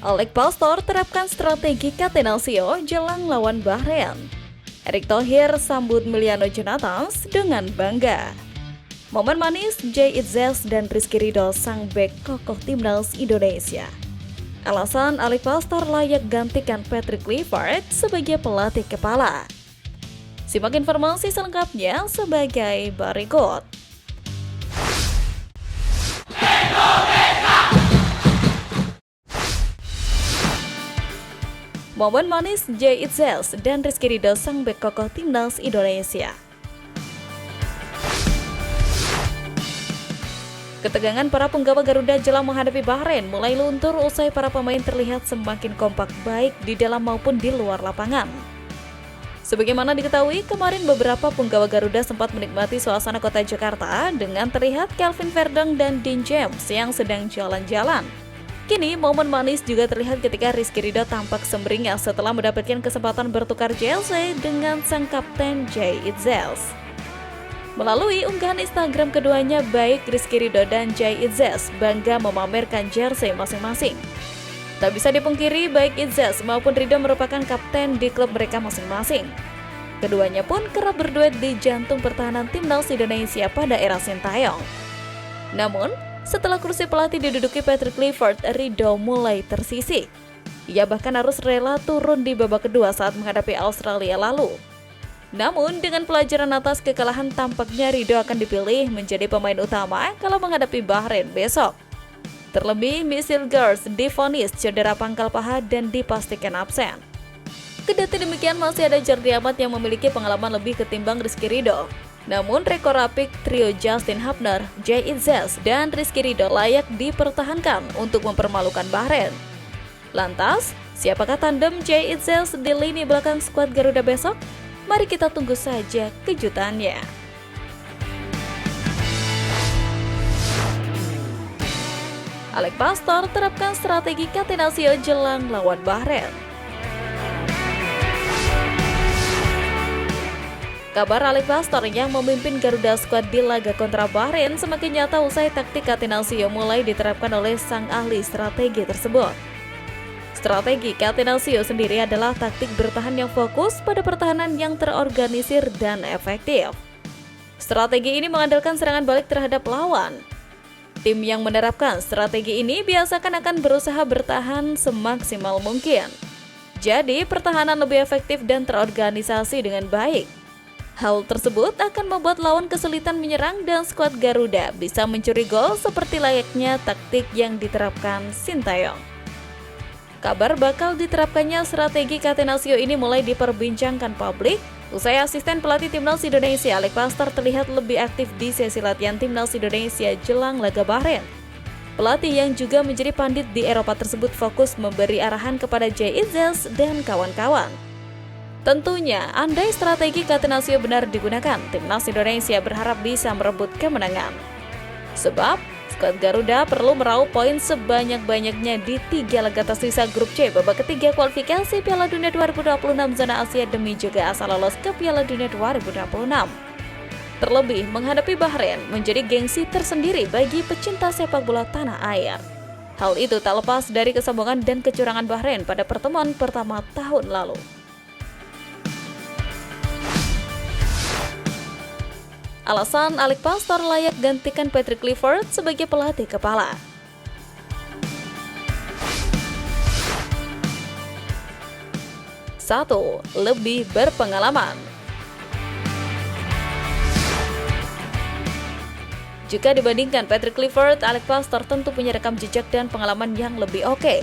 Alec Pastor terapkan strategi Catenaccio jelang lawan Bahrain. Erick Thohir sambut Emiliano Jonathans dengan bangga. Momen manis Jay Itzels dan Rizky Ridho sang bek kokoh timnas Indonesia. Alasan Alec Pastor layak gantikan Patrick Clifford sebagai pelatih kepala. Simak informasi selengkapnya sebagai berikut. Momen manis Jay Itzels dan Rizky Ridho sang bek kokoh timnas Indonesia. Ketegangan para punggawa Garuda jelang menghadapi Bahrain mulai luntur usai para pemain terlihat semakin kompak baik di dalam maupun di luar lapangan. Sebagaimana diketahui, kemarin beberapa punggawa Garuda sempat menikmati suasana kota Jakarta dengan terlihat Kelvin Verdong dan Dean James yang sedang jalan-jalan. Kini, momen manis juga terlihat ketika Rizky Ridho tampak sumringah setelah mendapatkan kesempatan bertukar jersey dengan sang kapten Jay Itzels. Melalui unggahan Instagram keduanya, baik Rizky Ridho dan Jay Itzels bangga memamerkan jersey masing-masing. Tak bisa dipungkiri, baik Itzels maupun Ridho merupakan kapten di klub mereka masing-masing. Keduanya pun kerap berduet di jantung pertahanan timnas Indonesia pada era Sintayong. Namun, setelah kursi pelatih diduduki Patrick Clifford, Ridho mulai tersisih. Ia bahkan harus rela turun di babak kedua saat menghadapi Australia lalu. Namun, dengan pelajaran atas kekalahan, tampaknya Ridho akan dipilih menjadi pemain utama kalau menghadapi Bahrain besok. Terlebih, Michelle Gers divonis cedera pangkal paha dan dipastikan absen. Kendati demikian, masih ada Jordi Amat yang memiliki pengalaman lebih ketimbang Rizky Ridho. Namun, rekor apik trio Justin Hubner, Jay Itzels, dan Rizky Ridho layak dipertahankan untuk mempermalukan Bahrain. Lantas, siapakah tandem Jay Itzels di lini belakang skuad Garuda besok? Mari kita tunggu saja kejutannya. Alec Pastor terapkan strategi Catenaccio jelang lawan Bahrain. Kabar Alec Pastor yang memimpin Garuda Squad di laga kontra Bahrain semakin nyata usai taktik Catenaccio mulai diterapkan oleh sang ahli strategi tersebut. Strategi Catenaccio sendiri adalah taktik bertahan yang fokus pada pertahanan yang terorganisir dan efektif. Strategi ini mengandalkan serangan balik terhadap lawan. Tim yang menerapkan strategi ini biasakan akan berusaha bertahan semaksimal mungkin. Jadi, pertahanan lebih efektif dan terorganisasi dengan baik. Hal tersebut akan membuat lawan kesulitan menyerang dan skuad Garuda bisa mencuri gol seperti layaknya taktik yang diterapkan Sintayong. Kabar bakal diterapkannya strategi Catenaccio ini mulai diperbincangkan publik usai asisten pelatih timnas Indonesia Alec Pastor terlihat lebih aktif di sesi latihan timnas Indonesia jelang laga Bahrain. Pelatih yang juga menjadi pandit di Eropa tersebut fokus memberi arahan kepada Jay Itzels dan kawan-kawan. Tentunya, andai strategi Catenaccio benar digunakan, timnas Indonesia berharap bisa merebut kemenangan. Sebab, skuad Garuda perlu meraup poin sebanyak-banyaknya di 3 laga tersisa grup C babak ketiga kualifikasi Piala Dunia 2026 zona Asia demi juga asal lolos ke Piala Dunia 2026. Terlebih, menghadapi Bahrain menjadi gengsi tersendiri bagi pecinta sepak bola tanah air. Hal itu tak lepas dari kesombongan dan kecurangan Bahrain pada pertemuan pertama tahun lalu. Alasan Alec Pastor layak gantikan Patrick Clifford sebagai pelatih kepala. Satu, lebih berpengalaman. Jika dibandingkan Patrick Clifford, Alec Pastor tentu punya rekam jejak dan pengalaman yang lebih oke.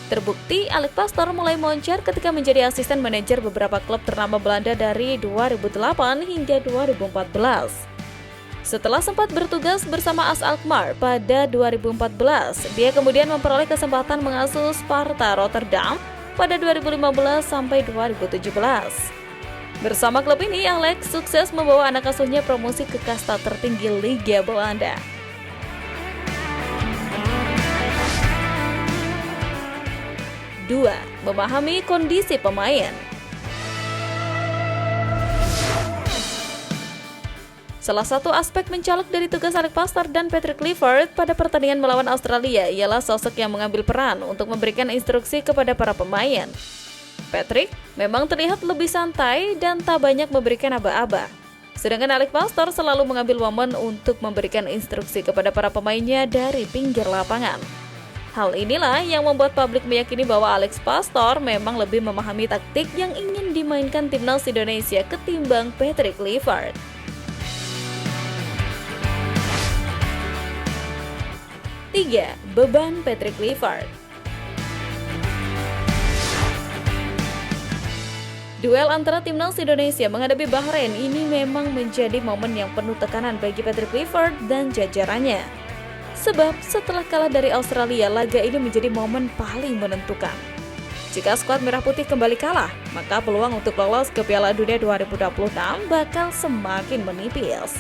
Terbukti, Alec Pastor mulai moncer ketika menjadi asisten manajer beberapa klub ternama Belanda dari 2008 hingga 2014. Setelah sempat bertugas bersama AS Alkmaar pada 2014, dia kemudian memperoleh kesempatan mengasuh Sparta Rotterdam pada 2015 sampai 2017. Bersama klub ini, Alex sukses membawa anak asuhnya promosi ke kasta tertinggi Liga Belanda. 2. Memahami kondisi pemain. Salah satu aspek mencolok dari tugas Alex Pastor dan Patrick Clifford pada pertandingan melawan Australia ialah sosok yang mengambil peran untuk memberikan instruksi kepada para pemain. Patrick memang terlihat lebih santai dan tak banyak memberikan aba-aba. Sedangkan Alex Pastor selalu mengambil momen untuk memberikan instruksi kepada para pemainnya dari pinggir lapangan. Hal inilah yang membuat publik meyakini bahwa Alex Pastor memang lebih memahami taktik yang ingin dimainkan timnas Indonesia ketimbang Patrick Clifford. 3. Beban Patrick Clifford. Duel antara timnas Indonesia menghadapi Bahrain ini memang menjadi momen yang penuh tekanan bagi Patrick Clifford dan jajarannya. Sebab setelah kalah dari Australia, laga ini menjadi momen paling menentukan. Jika skuad Merah Putih kembali kalah, maka peluang untuk lolos ke Piala Dunia 2026 bakal semakin menipis.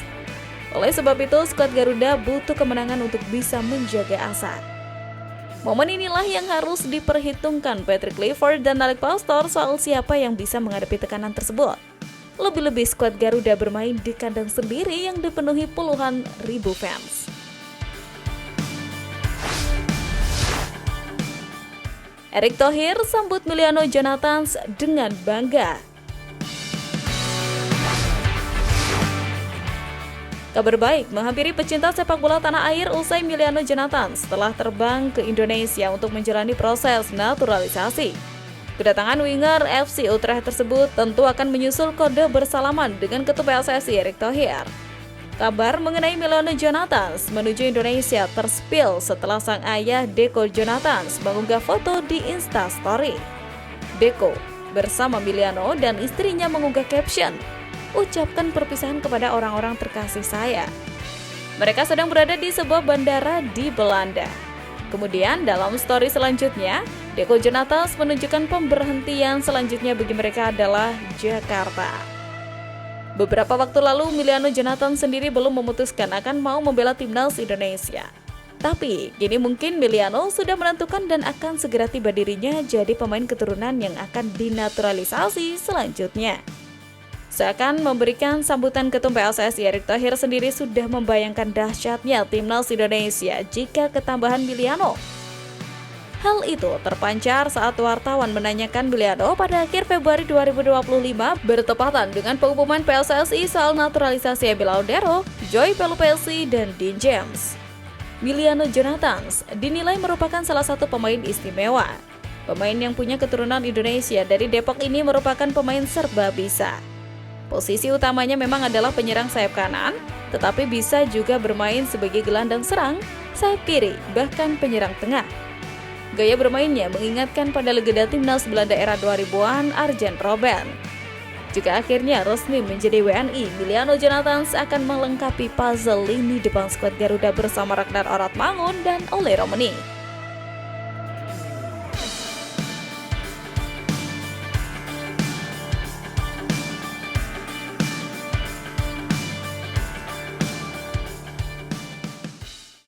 Oleh sebab itu, skuad Garuda butuh kemenangan untuk bisa menjaga asa. Momen inilah yang harus diperhitungkan Patrick Clifford dan Alex Pastor soal siapa yang bisa menghadapi tekanan tersebut. Lebih-lebih skuad Garuda bermain di kandang sendiri yang dipenuhi puluhan ribu fans. Erick Thohir sambut Emiliano Jonathans dengan bangga. Kabar baik menghampiri pecinta sepak bola tanah air usai Emiliano Jonathans setelah terbang ke Indonesia untuk menjalani proses naturalisasi. Kedatangan winger FC Utrecht tersebut tentu akan menyusul kode bersalaman dengan Ketua PSSI Erick Thohir. Kabar mengenai Emiliano Jonathans menuju Indonesia terspil setelah sang ayah Deco Jonathans mengunggah foto di Instastory. Deco bersama Emiliano dan istrinya mengunggah caption, "Ucapkan perpisahan kepada orang-orang terkasih saya." Mereka sedang berada di sebuah bandara di Belanda. Kemudian dalam story selanjutnya, Deco Jonathans menunjukkan pemberhentian selanjutnya bagi mereka adalah Jakarta. Beberapa waktu lalu, Emiliano Jonathans sendiri belum memutuskan akan mau membela timnas Indonesia. Tapi, kini mungkin Emiliano sudah menentukan dan akan segera tiba dirinya jadi pemain keturunan yang akan dinaturalisasi selanjutnya. Seakan memberikan sambutan Ketum PSSI Erick Thohir sendiri sudah membayangkan dahsyatnya timnas Indonesia jika ketambahan Emiliano. Hal itu terpancar saat wartawan menanyakan Emiliano pada akhir Februari 2025 bertepatan dengan pengumuman PSSI soal naturalisasi Emil Laudero, Joy Pelupesi, dan Dean James. Emiliano Jonathans dinilai merupakan salah satu pemain istimewa. Pemain yang punya keturunan Indonesia dari Depok ini merupakan pemain serba bisa. Posisi utamanya memang adalah penyerang sayap kanan, tetapi bisa juga bermain sebagai gelandang serang, sayap kiri, bahkan penyerang tengah. Gaya bermainnya mengingatkan pada legenda timnas Belanda era 2000-an Arjen Robben. Jika akhirnya resmi menjadi WNI, Emiliano Jonathans akan melengkapi puzzle lini depan skuad Garuda bersama Ragnar Oratmangun dan Ole Romani.